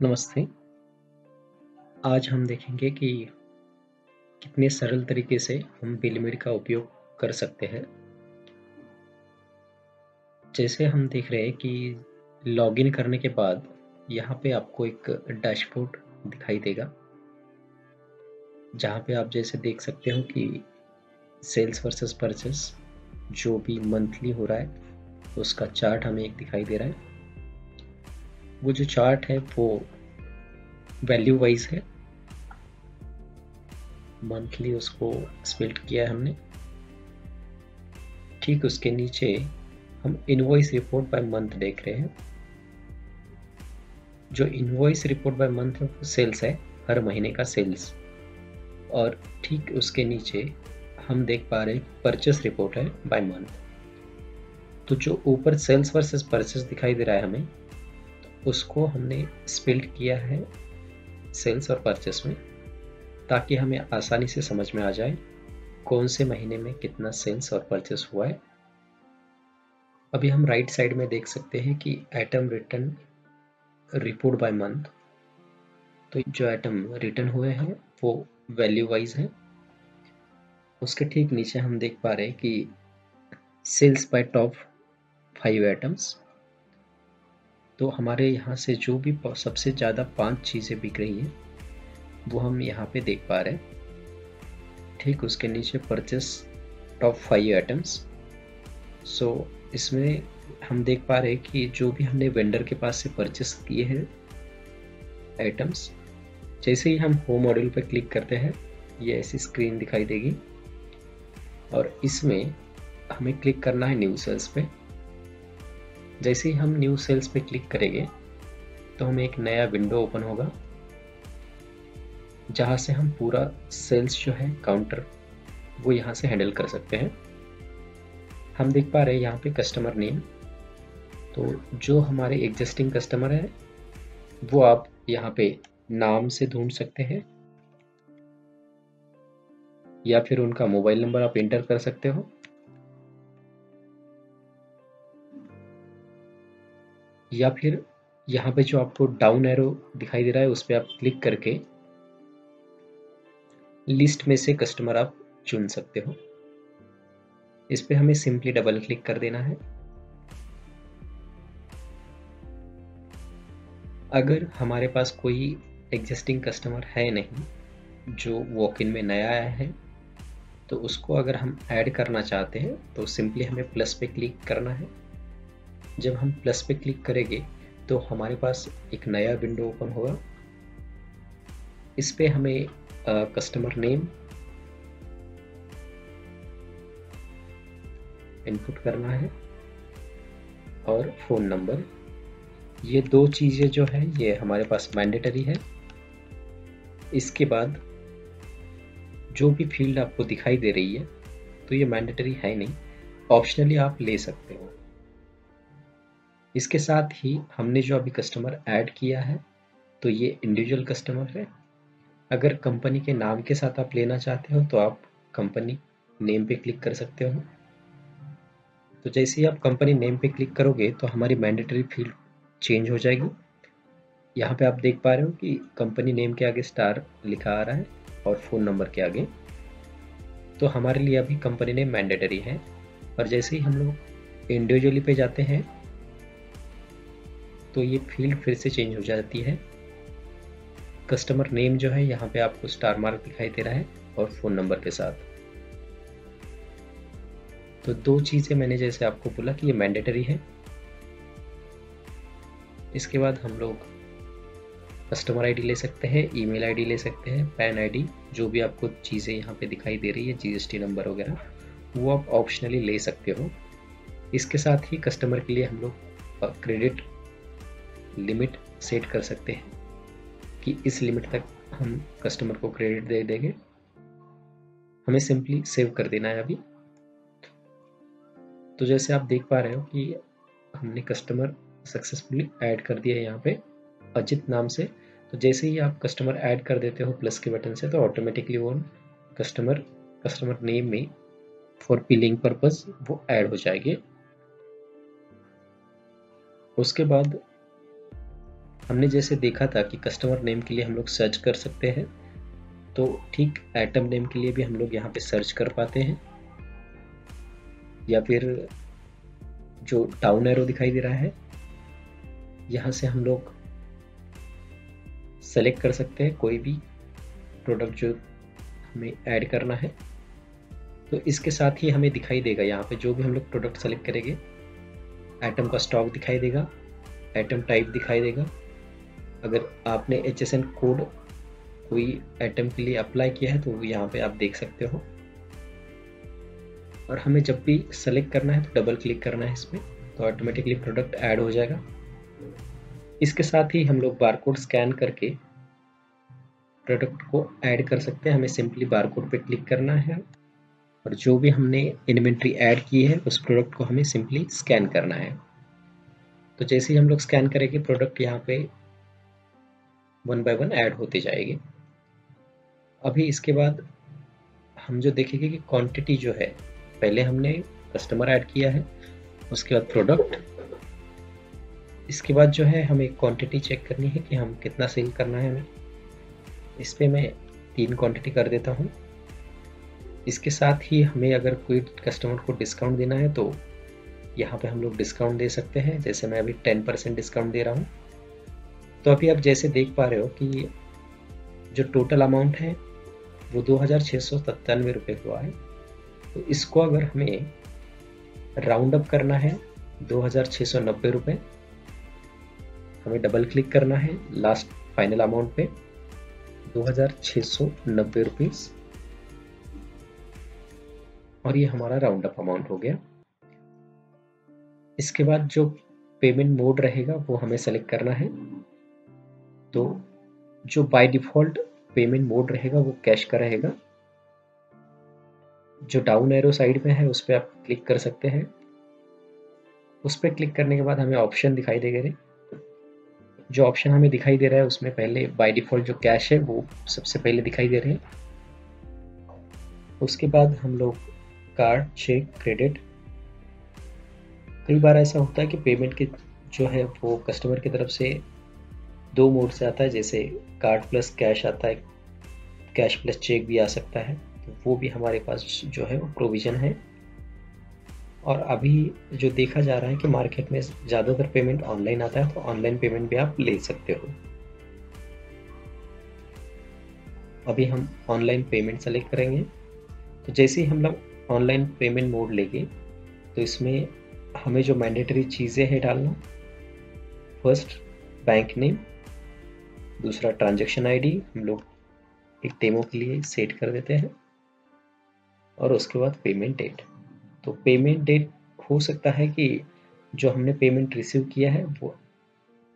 नमस्ते। आज हम देखेंगे कि कितने सरल तरीके से हम बिलमिड का उपयोग कर सकते हैं। जैसे हम देख रहे हैं कि लॉगिन करने के बाद यहाँ पे आपको एक डैशबोर्ड दिखाई देगा, जहाँ पे आप जैसे देख सकते हो कि सेल्स वर्सेस परचेस जो भी मंथली हो रहा है, उसका चार्ट हमें एक दिखाई दे रहा है। वो जो चार्ट है वो वैल्यू वाइज है, मंथली उसको स्प्लिट किया है हमने। ठीक उसके नीचे हम इनवॉइस रिपोर्ट बाय मंथ देख रहे हैं। जो इनवॉइस रिपोर्ट बाय मंथ है वो सेल्स है, हर महीने का सेल्स। और ठीक उसके नीचे हम देख पा रहे हैं परचेस रिपोर्ट है बाय मंथ। तो जो ऊपर सेल्स वर्सेस परचेस दिखाई दे रहा है हमें, उसको हमने स्प्लिट किया है सेल्स और परचेस में, ताकि हमें आसानी से समझ में आ जाए कौन से महीने में कितना सेल्स और परचेस हुआ है। अभी हम राइट साइड में देख सकते हैं कि item return report by month. तो जो आइटम रिटर्न हुए हैं वो वैल्यू वाइज है। उसके ठीक नीचे हम देख पा रहे हैं कि सेल्स बाय टॉप 5 आइटम्स। तो हमारे यहाँ से जो भी सबसे ज़्यादा 5 चीज़ें बिक रही हैं वो हम यहाँ पे देख पा रहे हैं। ठीक उसके नीचे परचेस टॉप 5 आइटम्स। सो इसमें हम देख पा रहे हैं कि जो भी हमने वेंडर के पास से परचेस किए हैं आइटम्स, जैसे ही हम होम मॉड्यूल पर क्लिक करते हैं ये ऐसी स्क्रीन दिखाई देगी, और इसमें हमें क्लिक करना है न्यू सेल्स पे। जैसे ही हम न्यू सेल्स पे क्लिक करेंगे तो हमें एक नया विंडो ओपन होगा, जहाँ से हम पूरा सेल्स जो है काउंटर वो यहाँ से हैंडल कर सकते हैं। हम देख पा रहे हैं यहाँ पे कस्टमर नेम। तो जो हमारे एग्जिस्टिंग कस्टमर है वो आप यहाँ पे नाम से ढूंढ सकते हैं, या फिर उनका मोबाइल नंबर आप एंटर कर सकते हो, या फिर यहाँ पे जो आपको डाउन एरो दिखाई दे रहा है उस पर आप क्लिक करके लिस्ट में से कस्टमर आप चुन सकते हो। इस पे हमें सिंपली डबल क्लिक कर देना है। अगर हमारे पास कोई एग्जिस्टिंग कस्टमर है नहीं जो वॉक इन में नया आया है, तो उसको अगर हम ऐड करना चाहते हैं तो सिंपली हमें प्लस पे क्लिक करना है। जब हम प्लस पे क्लिक करेंगे तो हमारे पास एक नया विंडो ओपन होगा। इस पे हमें कस्टमर नेम इनपुट करना है और फ़ोन नंबर। ये दो चीज़ें जो है ये हमारे पास मैंडेटरी है। इसके बाद जो भी फील्ड आपको दिखाई दे रही है तो ये मैंडेटरी है नहीं, ऑप्शनली आप ले सकते हो। इसके साथ ही हमने जो अभी कस्टमर ऐड किया है तो ये इंडिविजुअल कस्टमर है। अगर कंपनी के नाम के साथ आप लेना चाहते हो तो आप कंपनी नेम पे क्लिक कर सकते हो। तो जैसे ही आप कंपनी नेम पे क्लिक करोगे तो हमारी मैंडेटरी फील्ड चेंज हो जाएगी। यहाँ पे आप देख पा रहे हो कि कंपनी नेम के आगे स्टार लिखा आ रहा है और फ़ोन नंबर के आगे। तो हमारे लिए अभी कंपनी नेम मैंडेटरी है। और जैसे ही हम लोग इंडिविजुअली पे जाते हैं तो ये फील्ड फिर से चेंज हो जाती है। कस्टमर नेम जो है यहाँ पे आपको स्टार मार्क दिखाई दे रहा है और फ़ोन नंबर के साथ। तो दो चीज़ें मैंने जैसे आपको बोला कि ये मैंडेटरी है। इसके बाद हम लोग कस्टमर आईडी ले सकते हैं, ईमेल आईडी ले सकते हैं, पैन आईडी, जो भी आपको चीज़ें यहाँ पे दिखाई दे रही है, जीएसटी नंबर वगैरह, वो आप ऑप्शनली ले सकते हो। इसके साथ ही कस्टमर के लिए हम लोग क्रेडिट लिमिट सेट कर सकते हैं कि इस लिमिट तक हम कस्टमर को क्रेडिट दे देंगे। हमें सिंपली सेव कर देना है अभी। तो जैसे आप देख पा रहे हो कि हमने कस्टमर सक्सेसफुली ऐड कर दिया है यहाँ पे अजित नाम से। तो जैसे ही आप कस्टमर ऐड कर देते हो प्लस के बटन से तो ऑटोमेटिकली वो कस्टमर नेम में फॉर बिलिंग पर्पस वो ऐड हो जाएंगे। उसके बाद हमने जैसे देखा था कि कस्टमर नेम के लिए हम लोग सर्च कर सकते हैं, तो ठीक आइटम नेम के लिए भी हम लोग यहाँ पे सर्च कर पाते हैं, या फिर जो डाउन एरो दिखाई दे रहा है यहाँ से हम लोग सेलेक्ट कर सकते हैं कोई भी प्रोडक्ट जो हमें ऐड करना है। तो इसके साथ ही हमें दिखाई देगा यहाँ पे जो भी हम लोग प्रोडक्ट सेलेक्ट करेंगे, आइटम का स्टॉक दिखाई देगा, आइटम टाइप दिखाई देगा। अगर आपने HSN कोड कोई आइटम के लिए अप्लाई किया है तो यहाँ पे आप देख सकते हो। और हमें जब भी सेलेक्ट करना है तो डबल क्लिक करना है इसमें, तो ऑटोमेटिकली प्रोडक्ट ऐड हो जाएगा। इसके साथ ही हम लोग बारकोड स्कैन करके प्रोडक्ट को ऐड कर सकते हैं। हमें सिंपली बारकोड पे क्लिक करना है और जो भी हमने इन्वेंट्री ऐड की है उस प्रोडक्ट को हमें सिंपली स्कैन करना है। तो जैसे ही हम लोग स्कैन करेंगे प्रोडक्ट यहाँ पे 1 बाय 1 ऐड होते जाएंगे। अभी इसके बाद हम जो देखेंगे कि क्वांटिटी जो है, पहले हमने कस्टमर ऐड किया है, उसके बाद प्रोडक्ट, इसके बाद जो है हमें क्वांटिटी चेक करनी है कि हम कितना सेल करना है हमें। इस पे मैं 3 क्वांटिटी कर देता हूँ। इसके साथ ही हमें अगर कोई कस्टमर को डिस्काउंट देना है तो यहाँ पे हम लोग डिस्काउंट दे सकते हैं। जैसे मैं अभी 10% डिस्काउंट दे रहा हूँ। तो अभी आप जैसे देख पा रहे हो कि जो टोटल अमाउंट है वो 2697 रुपये हुआ है। तो इसको अगर हमें राउंड अप करना है 2690 रुपये, हमें डबल क्लिक करना है लास्ट फाइनल अमाउंट पे 2690 रुपीज़, और ये हमारा राउंड अप अमाउंट हो गया। इसके बाद जो पेमेंट मोड रहेगा वो हमें सेलेक्ट करना है। तो जो बाय डिफ़ॉल्ट पेमेंट मोड रहेगा वो कैश का रहेगा। जो डाउन एरो साइड में है उस पर आप क्लिक कर सकते हैं। उस पर क्लिक करने के बाद हमें ऑप्शन दिखाई देगा। जो ऑप्शन हमें दिखाई दे रहा है उसमें पहले बाय डिफ़ॉल्ट जो कैश है वो सबसे पहले दिखाई दे रहे हैं। उसके बाद हम लोग कार्ड, चेक, क्रेडिट, कई बार ऐसा होता है कि पेमेंट के जो है वो कस्टमर की तरफ से 2 मोड से आता है, जैसे कार्ड प्लस कैश आता है, कैश प्लस चेक भी आ सकता है। तो वो भी हमारे पास जो है वो प्रोविज़न है। और अभी जो देखा जा रहा है कि मार्केट में ज़्यादातर पेमेंट ऑनलाइन आता है, तो ऑनलाइन पेमेंट भी आप ले सकते हो। अभी हम ऑनलाइन पेमेंट सेलेक्ट करेंगे। तो जैसे ही हम लोग ऑनलाइन पेमेंट मोड लेंगे तो इसमें हमें जो मैंडेटरी चीज़ें हैं डालना, फर्स्ट बैंक नेम, दूसरा ट्रांजैक्शन आईडी हम लोग एक डेमो के लिए सेट कर देते हैं, और उसके बाद पेमेंट डेट। तो पेमेंट डेट हो सकता है कि जो हमने पेमेंट रिसीव किया है वो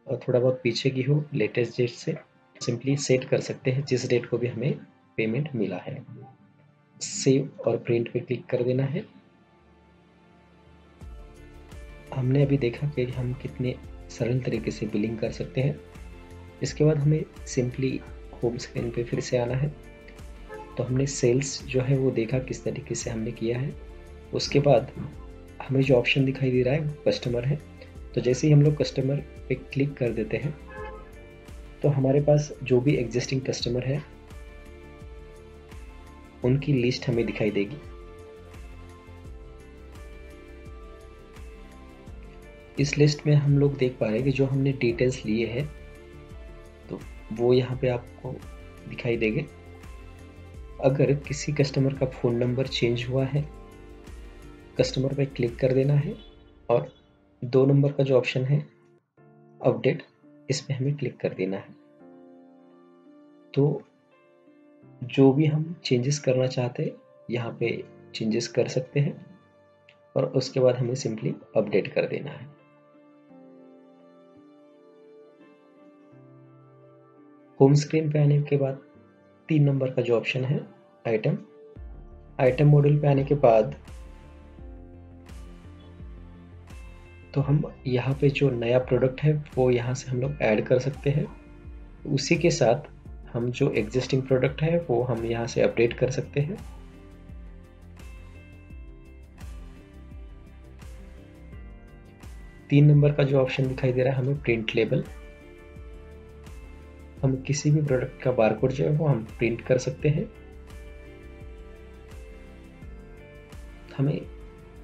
थोड़ा बहुत पीछे की हो, लेटेस्ट डेट से सिंपली सेट कर सकते हैं जिस डेट को भी हमें पेमेंट मिला है। सेव और प्रिंट पे क्लिक कर देना है। हमने अभी देखा कि हम कितने सरल तरीके से बिलिंग कर सकते हैं। इसके बाद हमें सिंपली होम स्क्रीन पे फिर से आना है। तो हमने सेल्स जो है वो देखा किस तरीके से हमने किया है। उसके बाद हमें जो ऑप्शन दिखाई दे रहा है वो कस्टमर है। तो जैसे ही हम लोग कस्टमर पे क्लिक कर देते हैं तो हमारे पास जो भी एग्जिस्टिंग कस्टमर है उनकी लिस्ट हमें दिखाई देगी। इस लिस्ट में हम लोग देख पा रहे हैं कि जो हमने डिटेल्स लिए हैं तो वो यहाँ पे आपको दिखाई देंगे। अगर किसी कस्टमर का फ़ोन नंबर चेंज हुआ है, कस्टमर पे क्लिक कर देना है और 2 नंबर का जो ऑप्शन है अपडेट, इस पे हमें क्लिक कर देना है। तो जो भी हम चेंजेस करना चाहते हैं यहाँ पे चेंजेस कर सकते हैं, और उसके बाद हमें सिंपली अपडेट कर देना है। होम स्क्रीन पे आने के बाद 3 नंबर का जो ऑप्शन है आइटम मॉड्यूल पे आने के बाद तो हम यहाँ पे जो नया प्रोडक्ट है वो यहाँ से हम लोग ऐड कर सकते हैं। उसी के साथ हम जो एग्जिस्टिंग प्रोडक्ट है वो हम यहाँ से अपडेट कर सकते हैं। तीन नंबर का जो ऑप्शन दिखाई दे रहा है हमें प्रिंट लेबल, हम किसी भी प्रोडक्ट का बारकोड जो है वो हम प्रिंट कर सकते हैं। हमें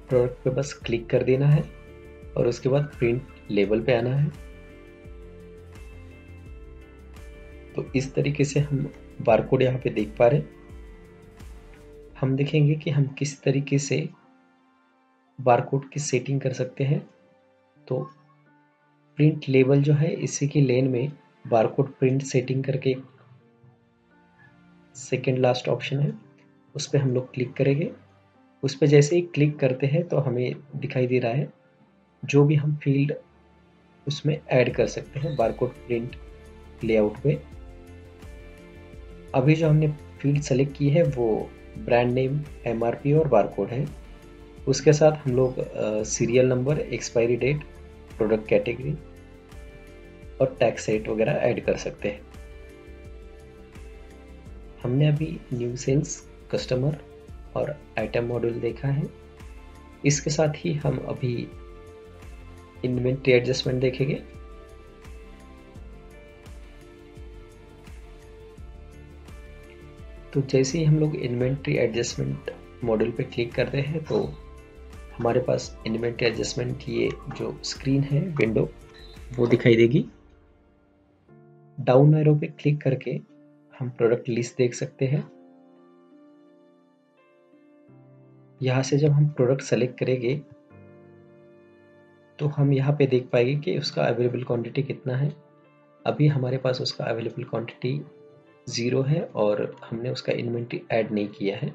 प्रोडक्ट पे बस क्लिक कर देना है और उसके बाद प्रिंट लेबल पे आना है। तो इस तरीके से हम बारकोड यहाँ पे देख पा रहे हैं। हम देखेंगे कि हम किस तरीके से बारकोड की सेटिंग कर सकते हैं। तो प्रिंट लेबल जो है इसी की लेन में बारकोड प्रिंट सेटिंग करके सेकेंड लास्ट ऑप्शन है, उस पर हम लोग क्लिक करेंगे। उस पर जैसे ही क्लिक करते हैं तो हमें दिखाई दे रहा है जो भी हम फील्ड उसमें ऐड कर सकते हैं बारकोड प्रिंट लेआउट पे। अभी जो हमने फील्ड सेलेक्ट की है वो ब्रांड नेम, एमआरपी और बारकोड है। उसके साथ हम लोग serial number, expiry date, product category और टैक्स रेट वगैरह ऐड कर सकते हैं। हमने अभी न्यू सेल्स, कस्टमर और आइटम मॉड्यूल देखा है। इसके साथ ही हम अभी इन्वेंट्री एडजस्टमेंट देखेंगे। तो जैसे ही हम लोग इन्वेंट्री एडजस्टमेंट मॉड्यूल पे क्लिक करते हैं तो हमारे पास इन्वेंट्री एडजस्टमेंट की ये जो स्क्रीन है, विंडो, वो दिखाई देगी। डाउन एरो पे क्लिक करके हम प्रोडक्ट लिस्ट देख सकते हैं। यहाँ से जब हम प्रोडक्ट सेलेक्ट करेंगे तो हम यहाँ पे देख पाएंगे कि उसका अवेलेबल क्वांटिटी कितना है। अभी हमारे पास उसका अवेलेबल क्वांटिटी 0 है और हमने उसका इन्वेंट्री ऐड नहीं किया है।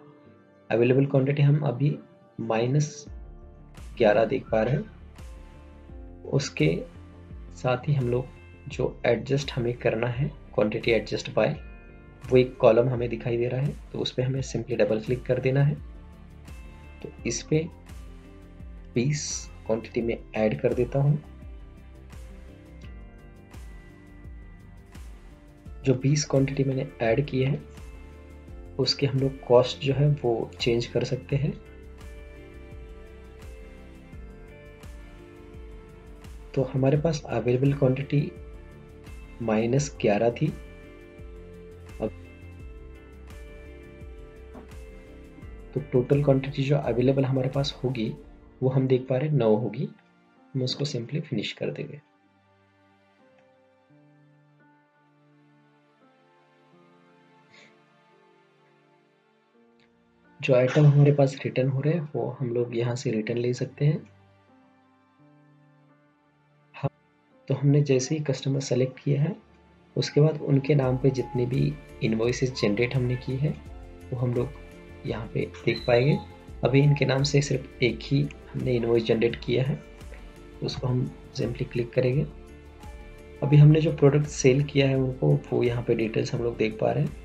अवेलेबल क्वांटिटी हम अभी -11 देख पा रहे हैं। उसके साथ ही हम लोग जो एडजस्ट हमें करना है, क्वांटिटी एडजस्ट बाय, वो एक कॉलम हमें दिखाई दे रहा है। तो उस पर हमें सिंपली डबल क्लिक कर देना है। तो इस पे 20 क्वांटिटी में ऐड कर देता हूँ। जो 20 क्वांटिटी मैंने ऐड की है उसके हम लोग कॉस्ट जो है वो चेंज कर सकते हैं। तो हमारे पास अवेलेबल क्वांटिटी -11 थी। अब तो टोटल क्वांटिटी जो अवेलेबल हमारे पास होगी वो हम देख पा रहे हैं 9 होगी। हम उसको सिंपली फिनिश कर देंगे। जो आइटम हमारे पास रिटर्न हो रहे हैं वो हम लोग यहाँ से रिटर्न ले सकते हैं। तो हमने जैसे ही कस्टमर सेलेक्ट किया है उसके बाद उनके नाम पे जितनी भी इनवॉइसेस जनरेट हमने की है वो हम लोग यहाँ पे देख पाएंगे। अभी इनके नाम से सिर्फ एक ही हमने इनवॉइस जनरेट किया है, उसको हम सिंपली क्लिक करेंगे। अभी हमने जो प्रोडक्ट सेल किया है उनको वो यहाँ पे डिटेल्स हम लोग देख पा रहे हैं।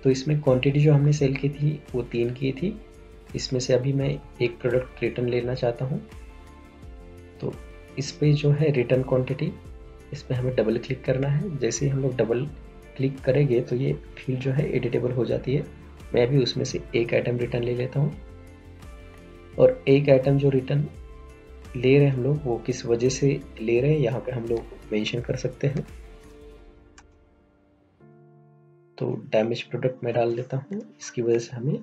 तो इसमें क्वांटिटी जो हमने सेल की थी वो 3 की थी। इसमें से अभी मैं एक प्रोडक्ट रिटर्न लेना चाहता हूँ। तो इस पे जो है रिटर्न क्वांटिटी, इस पर हमें डबल क्लिक करना है। जैसे ही हम लोग डबल क्लिक करेंगे तो ये फील्ड जो है एडिटेबल हो जाती है। मैं भी उसमें से एक आइटम रिटर्न ले लेता हूँ। और एक आइटम जो रिटर्न ले रहे हैं हम लोग वो किस वजह से ले रहे हैं यहाँ पे हम लोग मेंशन कर सकते हैं। तो डैमेज प्रोडक्ट में डाल देता हूँ, इसकी वजह से हमें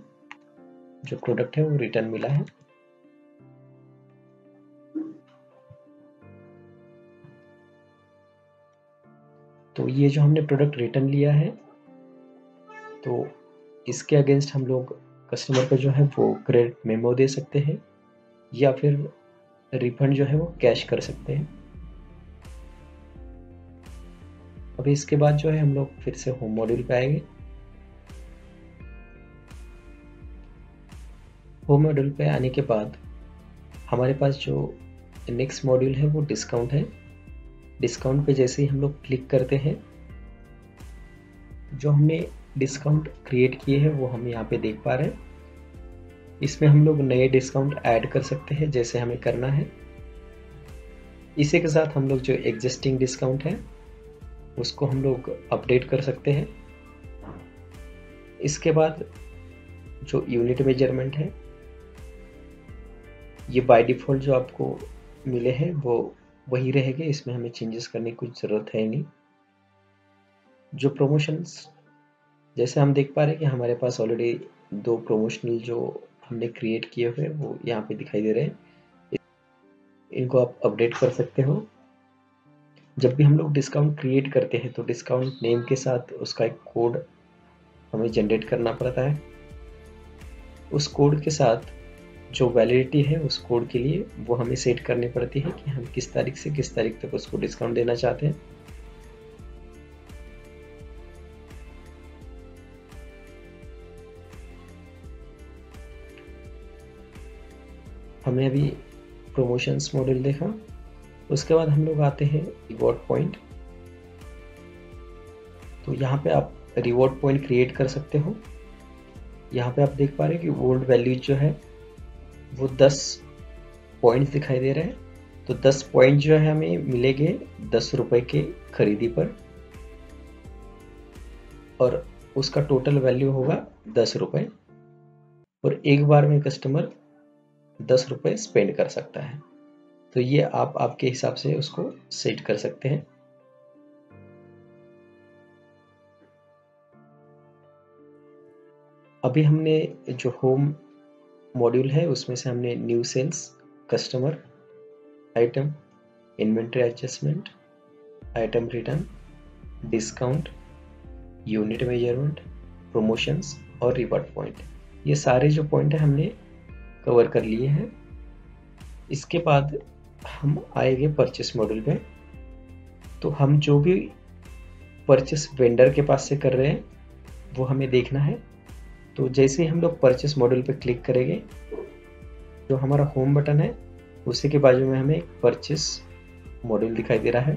जो प्रोडक्ट है वो रिटर्न मिला है। तो ये जो हमने प्रोडक्ट रिटर्न लिया है तो इसके अगेंस्ट हम लोग कस्टमर को जो है वो क्रेडिट मेमो दे सकते हैं या फिर रिफंड जो है वो कैश कर सकते हैं। अभी इसके बाद जो है हम लोग फिर से होम मॉड्यूल पे आएंगे। होम मॉड्यूल पे आने के बाद हमारे पास जो नेक्स्ट मॉड्यूल है वो डिस्काउंट है। डिस्काउंट पे जैसे ही हम लोग क्लिक करते हैं जो हमने डिस्काउंट क्रिएट किए हैं वो हम यहाँ पे देख पा रहे हैं। इसमें हम लोग नए डिस्काउंट ऐड कर सकते हैं जैसे हमें करना है। इसी के साथ हम लोग जो एग्जिस्टिंग डिस्काउंट है उसको हम लोग अपडेट कर सकते हैं। इसके बाद जो यूनिट मेजरमेंट है ये बाय डिफ़ॉल्ट जो आपको मिले हैं वो वही रहेंगे, इसमें हमें चेंजेस करने की कुछ ज़रूरत है नहीं। जो प्रमोशंस, जैसे हम देख पा रहे हैं कि हमारे पास ऑलरेडी 2 प्रमोशनल जो हमने क्रिएट किए हुए वो यहाँ पे दिखाई दे रहे हैं। इनको आप अपडेट कर सकते हो। जब भी हम लोग डिस्काउंट क्रिएट करते हैं तो डिस्काउंट नेम के साथ उसका एक कोड हमें जनरेट करना पड़ता है। उस कोड के साथ जो वैलिडिटी है उस कोड के लिए वो हमें सेट करनी पड़ती है कि हम किस तारीख से किस तारीख तक उसको डिस्काउंट देना चाहते हैं। हमने अभी प्रमोशंस मॉडल देखा, उसके बाद हम लोग आते हैं रिवॉर्ड पॉइंट। तो यहाँ पे आप रिवॉर्ड पॉइंट क्रिएट कर सकते हो। यहाँ पे आप देख पा रहे हैं कि ओल्ड वैल्यूज जो है वो 10 पॉइंट्स दिखाई दे रहे हैं। तो 10 पॉइंट जो है हमें मिलेंगे 10 रुपए के खरीदी पर, और उसका टोटल वैल्यू होगा 10 रुपए, और एक बार में कस्टमर 10 रुपए स्पेंड कर सकता है। तो ये आप आपके हिसाब से उसको सेट कर सकते हैं। अभी हमने जो होम मॉड्यूल है उसमें से हमने new sales, customer, item, inventory adjustment, item return, discount, unit measurement, promotions और रिवॉर्ड पॉइंट, ये सारे जो पॉइंट है हमने कवर कर लिए हैं। इसके बाद हम आएंगे परचेस मॉड्यूल पे। तो हम जो भी परचेस वेंडर के पास से कर रहे हैं वो हमें देखना है। तो जैसे ही हम लोग परचेस मॉड्यूल पे क्लिक करेंगे, जो हमारा होम बटन है उसी के बाजू में हमें एक परचेस मॉड्यूल दिखाई दे रहा है।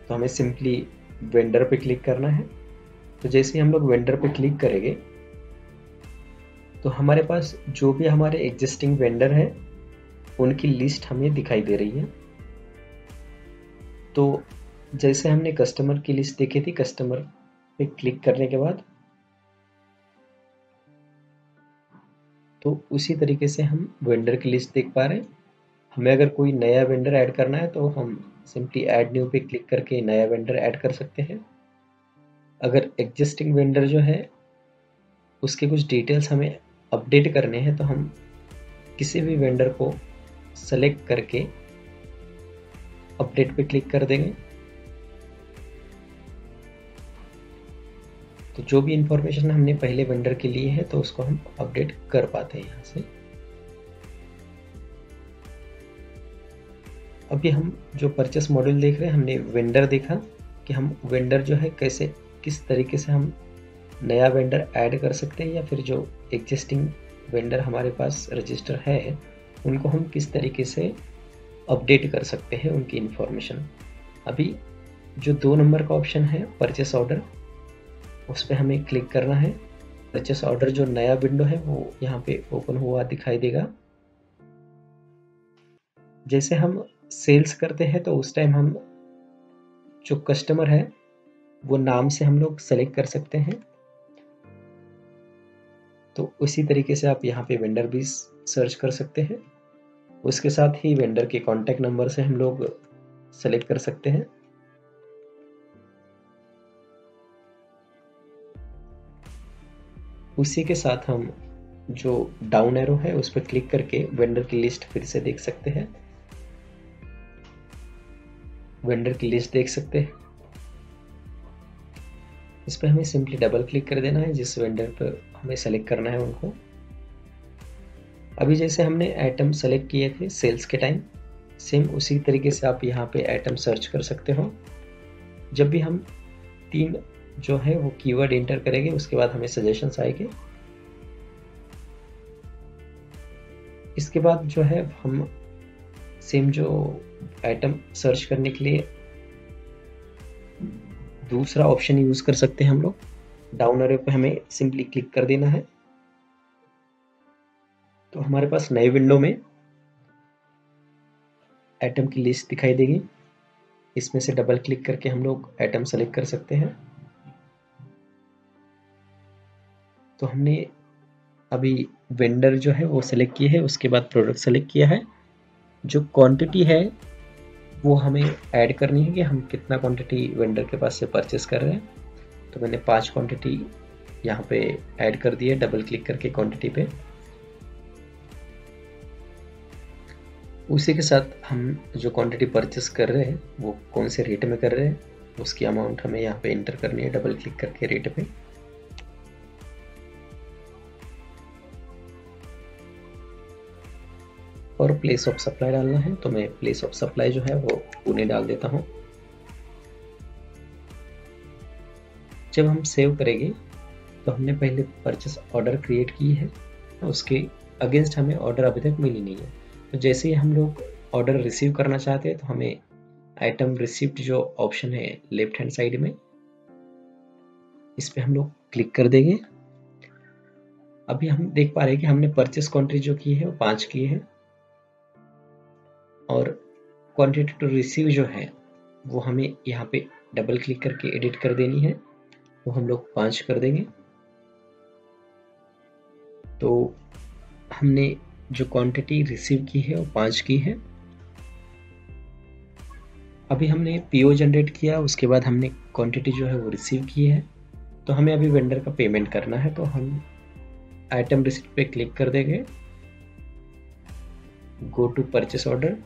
तो हमें सिंपली वेंडर पे क्लिक करना है। तो जैसे ही हम लोग वेंडर पे क्लिक करेंगे तो हमारे पास जो भी हमारे एग्जिस्टिंग वेंडर है उनकी लिस्ट हमें दिखाई दे रही है। तो जैसे हमने कस्टमर की लिस्ट देखी थी, कस्टमर पे क्लिक करने के बाद तो उसी तरीके से हम वेंडर की लिस्ट देख पा रहे हैं। हमें अगर कोई नया वेंडर ऐड करना है तो हम सिंपली ऐड न्यू पे क्लिक करके नया वेंडर ऐड कर सकते हैं। अगर एग्जिस्टिंग वेंडर जो है उसके कुछ डिटेल्स हमें अपडेट करने हैं तो हम किसी भी वेंडर को सेलेक्ट करके अपडेट पे क्लिक कर देंगे। तो जो भी इंफॉर्मेशन हमने पहले वेंडर के लिए है तो उसको हम अपडेट कर पाते हैं यहाँ से। अभी हम जो परचेस मॉड्यूल देख रहे हैं, हमने वेंडर देखा कि हम वेंडर जो है कैसे किस तरीके से हम नया वेंडर ऐड कर सकते हैं, या फिर जो एग्जिस्टिंग वेंडर हमारे पास रजिस्टर है उनको हम किस तरीके से अपडेट कर सकते हैं उनकी इंफॉर्मेशन। अभी जो 2 नंबर का ऑप्शन है परचेस ऑर्डर, उस पर हमें क्लिक करना है। परचेस ऑर्डर जो नया विंडो है वो यहाँ पे ओपन हुआ दिखाई देगा। जैसे हम सेल्स करते हैं तो उस टाइम हम जो कस्टमर है वो नाम से हम लोग सेलेक्ट कर सकते हैं। तो उसी तरीके से आप यहाँ पे वेंडर भी सर्च कर सकते हैं। उसके साथ ही वेंडर के कॉन्टैक्ट नंबर से हम लोग सेलेक्ट कर सकते हैं। उसी के साथ हम जो डाउन एरो है उस पर क्लिक करके वेंडर की लिस्ट फिर से देख सकते हैं। वेंडर की लिस्ट देख सकते हैं। इस पर हमें सिंपली डबल क्लिक कर देना है जिस वेंडर पर हमें सेलेक्ट करना है उनको। अभी जैसे हमने आइटम सेलेक्ट किए थे सेल्स के टाइम, सेम उसी तरीके से आप यहाँ पे आइटम सर्च कर सकते हो। जब भी हम 3 जो है वो कीवर्ड एंटर करेंगे उसके बाद हमें सजेशंस आएंगे। इसके बाद जो है हम सेम जो आइटम सर्च करने के लिए दूसरा ऑप्शन यूज कर सकते हैं हम लोग। डाउन एरो पे हमें सिंपली क्लिक कर देना है। तो हमारे पास नए विंडो में आइटम की लिस्ट दिखाई देगी। इसमें से डबल क्लिक करके हम लोग आइटम सेलेक्ट कर सकते हैं। तो हमने अभी वेंडर जो है वो सेलेक्ट किया है, उसके बाद प्रोडक्ट सेलेक्ट किया है। जो क्वांटिटी है वो हमें ऐड करनी है कि हम कितना क्वांटिटी वेंडर के पास से परचेस कर रहे हैं। तो मैंने 5 क्वांटिटी यहाँ पे ऐड कर दी है डबल क्लिक करके क्वांटिटी पे। उसी के साथ हम जो क्वांटिटी परचेस कर रहे हैं वो कौन से रेट में कर रहे हैं उसकी अमाउंट हमें यहाँ पे एंटर करनी है डबल क्लिक करके रेट पे। और प्लेस ऑफ सप्लाई डालना है, तो मैं प्लेस ऑफ सप्लाई जो है वो पुणे डाल देता हूँ। जब हम सेव करेंगे तो हमने पहले परचेस ऑर्डर क्रिएट की है, उसके अगेंस्ट हमें ऑर्डर अभी तक मिली नहीं है। तो जैसे ही हम लोग ऑर्डर रिसीव करना चाहते हैं तो हमें आइटम रिसिप्ट जो ऑप्शन है लेफ्ट हैंड साइड में, इस पे हम लोग क्लिक कर देंगे। अभी हम देख पा रहे हैं कि हमने परचेस क्वांटिटी जो की है वो 5 की है और क्वांटिटी टू रिसीव जो है वो हमें यहाँ पे डबल क्लिक करके एडिट कर देनी है, तो हम लोग 5 कर देंगे। तो हमने जो क्वांटिटी रिसीव की है वो 5 की है। अभी हमने पीओ जनरेट किया, उसके बाद हमने क्वांटिटी जो है वो रिसीव की है, तो हमें अभी वेंडर का पेमेंट करना है। तो हम आइटम रिसिप्ट पे क्लिक कर देंगे, गो टू परचेस ऑर्डर।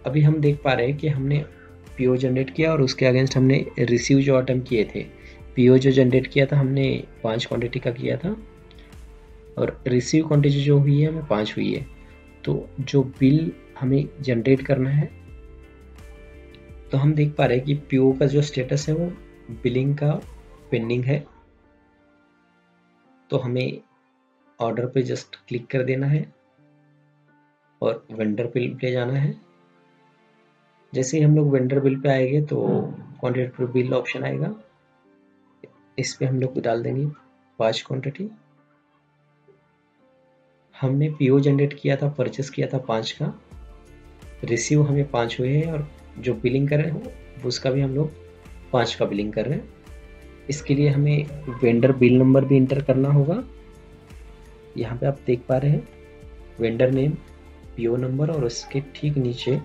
अभी हम देख पा रहे हैं कि हमने पीओ जनरेट किया और उसके अगेंस्ट हमने रिसीव जो आइटम किए थे, पीओ जो जनरेट किया था हमने 5 क्वांटिटी का किया था और रिसीव क्वांटिटी जो हुई है हमें 5 हुई है। तो जो बिल हमें जनरेट करना है, तो हम देख पा रहे हैं कि पीओ का जो स्टेटस है वो बिलिंग का पेंडिंग है। तो हमें ऑर्डर पे जस्ट क्लिक कर देना है और वेंडर बिल पे जाना है। जैसे ही हम लोग वेंडर बिल पे आएंगे तो क्वांटिटी टू बिल ऑप्शन आएगा, इस पे हम लोग डाल देंगे 5 क्वांटिटी। हमने पीओ जनरेट किया था, परचेस किया था 5 का, रिसीव हमें 5 हुए हैं और जो बिलिंग कर रहे हैं उसका भी हम लोग 5 का बिलिंग कर रहे हैं। इसके लिए हमें वेंडर बिल नंबर भी इंटर करना होगा। यहाँ पे आप देख पा रहे हैं वेंडर नेम, पीओ नंबर और उसके ठीक नीचे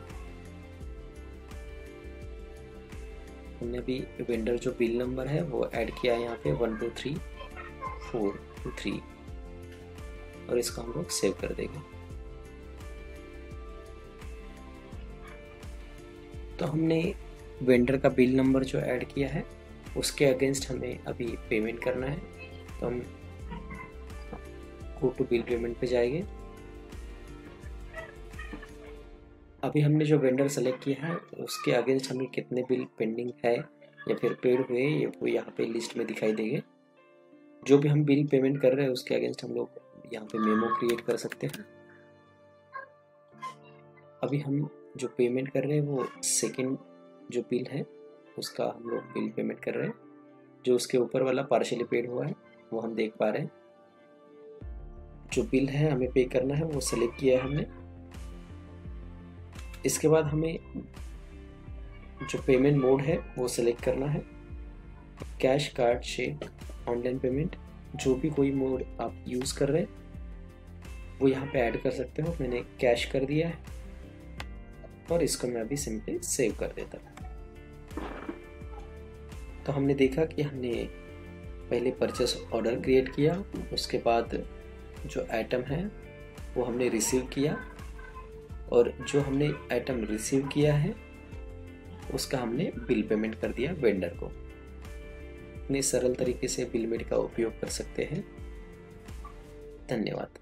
हमने भी वेंडर जो बिल नंबर है वो ऐड किया है यहाँ पे 123423 और इसको हम लोग सेव कर देंगे। तो हमने वेंडर का बिल नंबर जो ऐड किया है उसके अगेंस्ट हमें अभी पेमेंट करना है। तो हम गो टू बिल पेमेंट पे जाएंगे। अभी हमने जो वेंडर सेलेक्ट किया है उसके अगेंस्ट हमें कितने बिल पेंडिंग है या फिर पेड हुए ये वो यहाँ पे लिस्ट में दिखाई देंगे। जो भी हम बिल पेमेंट कर रहे हैं उसके अगेंस्ट हम लोग यहाँ पे मेमो क्रिएट कर सकते हैं। अभी हम जो पेमेंट कर रहे हैं वो सेकंड जो बिल है उसका हम लोग बिल पेमेंट कर रहे हैं। जो उसके ऊपर वाला पार्शियली पेड हुआ है वो हम देख पा रहे हैं। जो बिल है हमें पे करना है वो सेलेक्ट किया है हमने। इसके बाद हमें जो पेमेंट मोड है वो सेलेक्ट करना है, cash, card, cheque, online payment, जो भी कोई मोड आप यूज कर रहे हैं वो यहाँ पे ऐड कर सकते हो। मैंने कैश कर दिया है और इसको मैं अभी सिंपली सेव कर देता हूँ। तो हमने देखा कि हमने पहले परचेस ऑर्डर क्रिएट किया, उसके बाद जो आइटम है वो हमने रिसीव किया और जो हमने आइटम रिसीव किया है उसका हमने बिल पेमेंट कर दिया वेंडर को। इतने सरल तरीके से बिल पेमेंट का उपयोग कर सकते हैं। धन्यवाद।